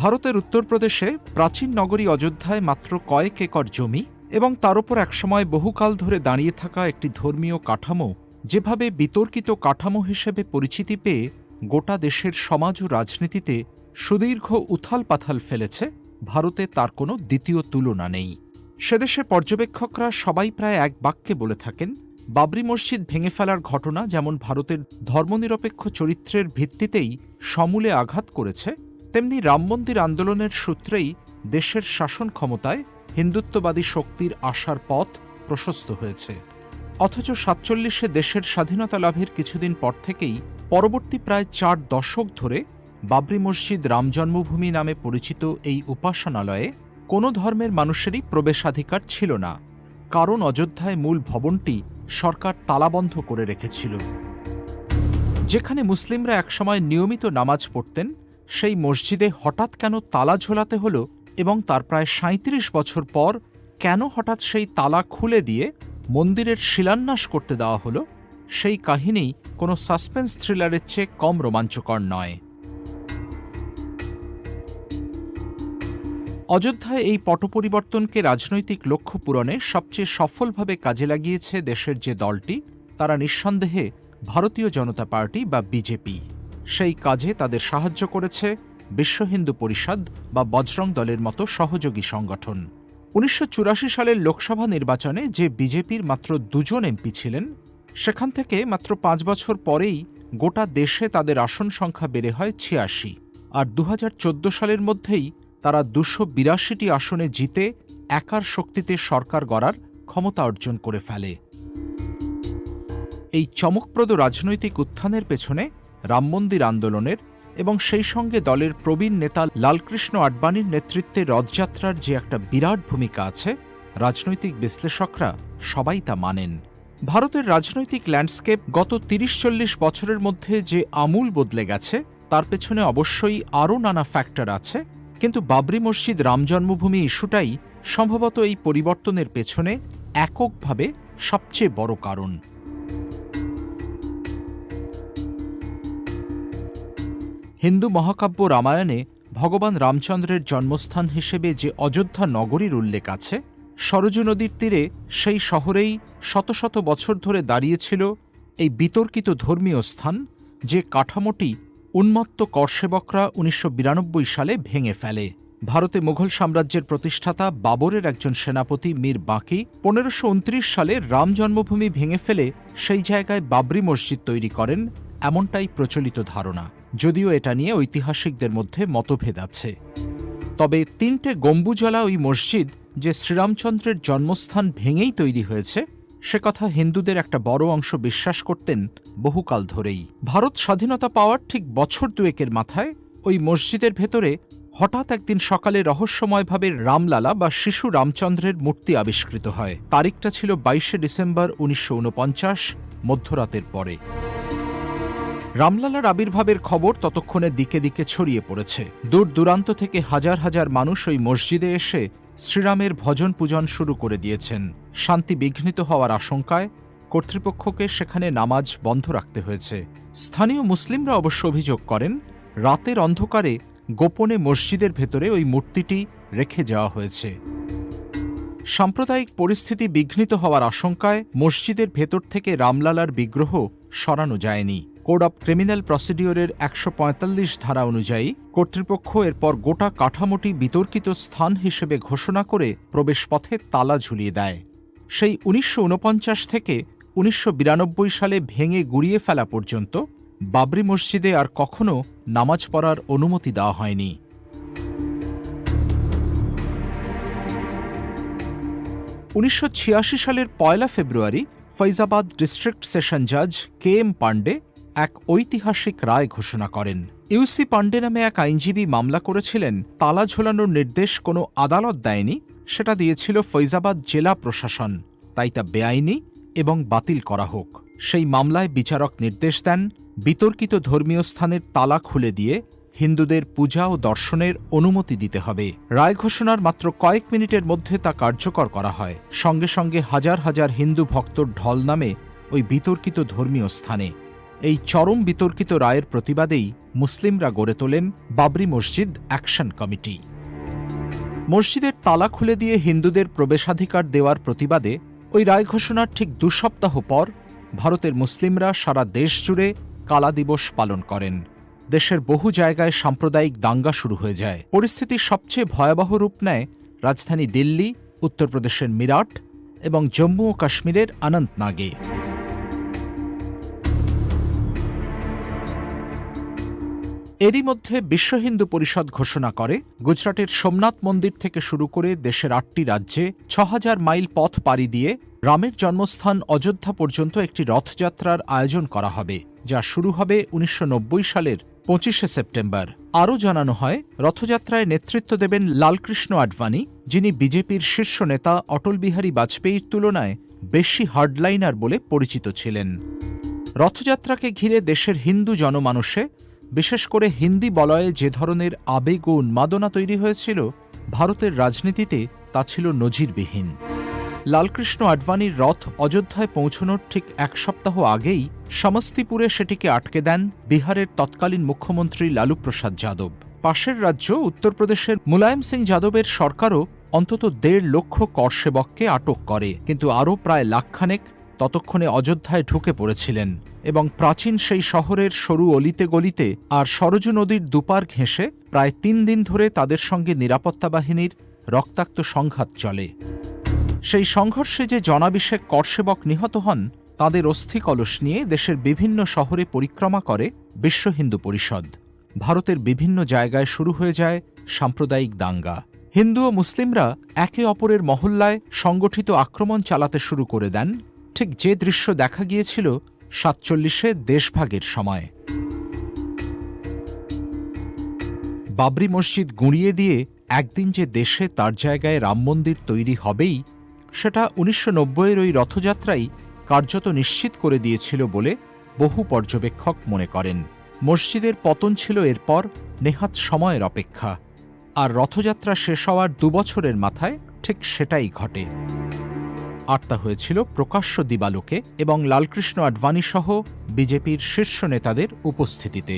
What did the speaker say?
ভারতের উত্তরপ্রদেশে প্রাচীন নগরী অযোধ্যায় মাত্র কয়েক একর জমি এবং তার উপর একসময় বহুকাল ধরে দাঁড়িয়ে থাকা একটি ধর্মীয় কাঠামো যেভাবে বিতর্কিত কাঠামো হিসেবে পরিচিতি পেয়ে গোটা দেশের সমাজ ও রাজনীতিতে সুদীর্ঘ উথাল-পাথাল ফেলেছে, ভারতে তার কোনো দ্বিতীয় তুলনা নেই। সেদেশে পর্যবেক্ষকরা সবাই প্রায় এক বাক্যে বলে থাকেন, বাবরি মসজিদ ভেঙে ফেলার ঘটনা যেমন ভারতের ধর্মনিরপেক্ষ চরিত্রের ভিত্তিতেই সমূলে আঘাত করেছে, তেমনি রাম মন্দির আন্দোলনের সূত্রেই দেশের শাসন ক্ষমতায় হিন্দুত্ববাদী শক্তির আসার পথ প্রশস্ত হয়েছে। অথচ ৪৭-এ দেশের স্বাধীনতা লাভের কিছুদিন পর থেকেই পরবর্তী প্রায় ৪ দশক ধরে বাবরি মসজিদ রাম জন্মভূমি নামে পরিচিত এই উপাসনালয়ে কোনো ধর্মের মানুষেরই প্রবেশাধিকার ছিল না, কারণ অযোধ্যায় মূল ভবনটি সরকার তালাবন্ধ করে রেখেছিল। যেখানে মুসলিমরা একসময় নিয়মিত নামাজ পড়তেন, সেই মসজিদে হঠাৎ কেন তালা ঝোলাতে হল এবং তার প্রায় ৩৭ বছর পর কেন হঠাৎ সেই তালা খুলে দিয়ে মন্দিরের শিলান্যাস করতে দেওয়া হল, সেই কাহিনী কোনো সাসপেন্স থ্রিলারের চেয়ে কম রোমাঞ্চকর নয়। অযোধ্যায় এই পট পরিবর্তনকে রাজনৈতিক লক্ষ্য পূরণে সবচেয়ে সফলভাবে কাজে লাগিয়েছে দেশের যে দলটি, তারা নিঃসন্দেহে ভারতীয় জনতা পার্টি বা বিজেপি। সেই কাজে তাদের সাহায্য করেছে বিশ্ব হিন্দু পরিষদ বা বজরং দলের মতো সহযোগী সংগঠন। ১৯৮৪ সালের লোকসভা নির্বাচনে যে বিজেপির মাত্র ২ জন এমপি ছিলেন, সেখান থেকে মাত্র ৫ বছর পরেই গোটা দেশে তাদের আসন সংখ্যা বেড়ে হয় ৮৬, আর ২০১৪ সালের মধ্যেই তারা ২৮২টি আসনে জিতে একার শক্তিতে সরকার গড়ার ক্ষমতা অর্জন করে ফেলে। এই চমকপ্রদ রাজনৈতিক উত্থানের পেছনে রাম মন্দির আন্দোলনের এবং সেই সঙ্গে দলের প্রবীণ নেতা লালকৃষ্ণ আডবাণীর নেতৃত্বে রথযাত্রার যে একটা বিরাট ভূমিকা আছে, রাজনৈতিক বিশ্লেষকরা সবাই তা মানেন। ভারতের রাজনৈতিক ল্যান্ডস্কেপ গত ৩০-৪০ বছরের মধ্যে যে আমূল বদলে গেছে, তার পেছনে অবশ্যই আরও নানা ফ্যাক্টর আছে, কিন্তু বাবরি মসজিদ রাম জন্মভূমি ইস্যুটাই সম্ভবত এই পরিবর্তনের পেছনে এককভাবে সবচেয়ে বড় কারণ। হিন্দু মহাকাব্য রামায়ণে ভগবান রামচন্দ্রের জন্মস্থান হিসেবে যে অযোধ্যা নগরীর উল্লেখ আছে, সরজু নদীর তীরে সেই শহরেই শত শত বছর ধরে দাঁড়িয়েছিল এই বিতর্কিত ধর্মীয় স্থান, যে কাঠামোটি উন্মত্ত করসেবকরা ১৯৯২ সালে ভেঙে ফেলে। ভারতে মুঘল সাম্রাজ্যের প্রতিষ্ঠাতা বাবরের একজন সেনাপতি মীর বাঁকি ১৫২৯ সালে রাম জন্মভূমি ভেঙে ফেলে সেই জায়গায় বাবরি মসজিদ তৈরি করেন, এমনটাই প্রচলিত ধারণা, যদিও এটা নিয়ে ঐতিহাসিকদের মধ্যে মতভেদ আছে। তবে ৩টে গম্বুজওয়ালা ওই মসজিদ যে শ্রীরামচন্দ্রের জন্মস্থান ভেঙেই তৈরি হয়েছে, সে কথা হিন্দুদের একটা বড় অংশ বিশ্বাস করতেন বহুকাল ধরেই। ভারত স্বাধীনতা পাওয়ার ঠিক বছর দুয়েকের মাথায় ওই মসজিদের ভেতরে হঠাৎ একদিন সকালে রহস্যময়ভাবে রামলালা বা শিশু রামচন্দ্রের মূর্তি আবিষ্কৃত হয়। তারিখটা ছিল ২২শে ডিসেম্বর ১৯৪৯, মধ্যরাতের পরে। রামলালার আবির্ভাবের খবর ততক্ষণে দিকে দিকে ছড়িয়ে পড়েছে। দূর দূরান্ত থেকে হাজার হাজার মানুষ ওই মসজিদে এসে শ্রীরামের ভজন পূজন শুরু করে দিয়েছেন। শান্তি বিঘ্নিত হওয়ার আশঙ্কায় কর্তৃপক্ষকে সেখানে নামাজ বন্ধ রাখতে হয়েছে। স্থানীয় মুসলিমরা অবশ্য অভিযোগ করেন, রাতের অন্ধকারে গোপনে মসজিদের ভেতরে ওই মূর্তিটি রেখে যাওয়া হয়েছে। সাম্প্রদায়িক পরিস্থিতি বিঘ্নিত হওয়ার আশঙ্কায় মসজিদের ভেতর থেকে রামলালার বিগ্রহ সরানো যায়নি। কোড অব ক্রিমিনাল প্রসিডিওরের ১৪৫ ধারা অনুযায়ী কর্তৃপক্ষ এরপর গোটা কাঠামোটি বিতর্কিত স্থান হিসেবে ঘোষণা করে প্রবেশপথে তালা ঝুলিয়ে দেয়। সেই ১৯৪৯ থেকে ১৯৯২ সালে ভেঙে গুড়িয়ে ফেলা পর্যন্ত বাবরি মসজিদে আর কখনও নামাজ পড়ার অনুমতি দেওয়া হয়নি। ১৯৮৬ সালের ১ ফেব্রুয়ারি ফৈজাবাদ ডিস্ট্রিক্ট সেশন জাজ KM পাণ্ডে এক ঐতিহাসিক রায় ঘোষণা করেন। ইউসি পাণ্ডে নামে এক আইনজীবী মামলা করেছিলেন, তালা ঝোলানোর নির্দেশ কোনো আদালত দেয়নি, সেটা দিয়েছিল ফৈজাবাদ জেলা প্রশাসন, তাই তা বেআইনি এবং বাতিল করা হোক। সেই মামলায় বিচারক নির্দেশ দেন, বিতর্কিত ধর্মীয় স্থানের তালা খুলে দিয়ে হিন্দুদের পূজা ও দর্শনের অনুমতি দিতে হবে। রায় ঘোষণার মাত্র কয়েক মিনিটের মধ্যে তা কার্যকর করা হয়। সঙ্গে সঙ্গে হাজার হাজার হিন্দু ভক্তর ঢল নামে ওই বিতর্কিত ধর্মীয় স্থানে। এই চরম বিতর্কিত রায়ের প্রতিবাদেই মুসলিমরা গড়ে তোলেন বাবরি মসজিদ অ্যাকশন কমিটি। মসজিদের তালা খুলে দিয়ে হিন্দুদের প্রবেশাধিকার দেওয়ার প্রতিবাদে ওই রায় ঘোষণার ঠিক 2 সপ্তাহ পর ভারতের মুসলিমরা সারা দেশ জুড়ে কালা দিবস পালন করেন। দেশের বহু জায়গায় সাম্প্রদায়িক দাঙ্গা শুরু হয়ে যায়। পরিস্থিতি সবচেয়ে ভয়াবহ রূপ নেয় রাজধানী দিল্লি, উত্তরপ্রদেশের মিরাট এবং জম্মু ও কাশ্মীরের অনন্তনাগে। এরই মধ্যে বিশ্ব হিন্দু পরিষদ ঘোষণা করে গুজরাটের সোমনাথ মন্দির থেকে শুরু করে দেশের 8টি রাজ্যে 6000 মাইল পথ পাড়ি দিয়ে রামের জন্মস্থান অযোধ্যা পর্যন্ত একটি রথযাত্রার আয়োজন করা হবে, যা শুরু হবে 1990 সালের 25শে সেপ্টেম্বর। আরও জানানো হয়, রথযাত্রায় নেতৃত্ব দেবেন লালকৃষ্ণ আডবাণী, যিনি বিজেপির শীর্ষ নেতা অটল বিহারী বাজপেয়ীর তুলনায় বেশি হার্ডলাইনার বলে পরিচিত ছিলেন। রথযাত্রাকে ঘিরে দেশের হিন্দু জনমানসে, বিশেষ করে হিন্দি বলয়ে যে ধরনের আবেগ ও উন্মাদনা তৈরি হয়েছিল, ভারতের রাজনীতিতে তা ছিল নজিরবিহীন। লালকৃষ্ণ আডবাণীর রথ অযোধ্যায় পৌঁছনোর ঠিক 1 সপ্তাহ আগেই সমস্তিপুরে সেটিকে আটকে দেন বিহারের তৎকালীন মুখ্যমন্ত্রী লালু প্রসাদ যাদব। পাশের রাজ্য উত্তরপ্রদেশের মুলায়ম সিং যাদবের সরকারও অন্তত 1.5 লক্ষ করসেবককে আটক করে, কিন্তু আরও প্রায় লাখখানেক ততক্ষণে অযোধ্যায় ঢুকে পড়েছিলেন এবং প্রাচীন সেই শহরের সরু অলিতে গলিতে আর সরজু নদীর দুপার ঘেঁষে প্রায় 3 দিন ধরে তাদের সঙ্গে নিরাপত্তা বাহিনীর রক্তাক্ত সংঘাত চলে। সেই সংঘর্ষে যে জনাবিশেক করসেবক নিহত হন, তাঁদের অস্থিকলস নিয়ে দেশের বিভিন্ন শহরে পরিক্রমা করে বিশ্ব হিন্দু পরিষদ। ভারতের বিভিন্ন জায়গায় শুরু হয়ে যায় সাম্প্রদায়িক দাঙ্গা। হিন্দু ও মুসলিমরা একে অপরের মহল্লায় সংগঠিত আক্রমণ চালাতে শুরু করে দেন, ঠিক যে দৃশ্য দেখা গিয়েছিল 47-এ দেশভাগের সময়। বাবরি মসজিদ গুঁড়িয়ে দিয়ে একদিন যে দেশে তার জায়গায় রাম মন্দির তৈরি হবেই, সেটা 1990-এর ওই রথযাত্রাই কার্যত নিশ্চিত করে দিয়েছিল বলে বহু পর্যবেক্ষক মনে করেন। মসজিদের পতন ছিল এরপর নেহাত সময়ের অপেক্ষা, আর রথযাত্রা শেষ হওয়ার 2 বছরের মাথায় ঠিক সেটাই ঘটে। আর তা হয়েছিল প্রকাশ্য দিবালোকে এবং লালকৃষ্ণ আডবাণী সহ বিজেপির শীর্ষ নেতাদের উপস্থিতিতে।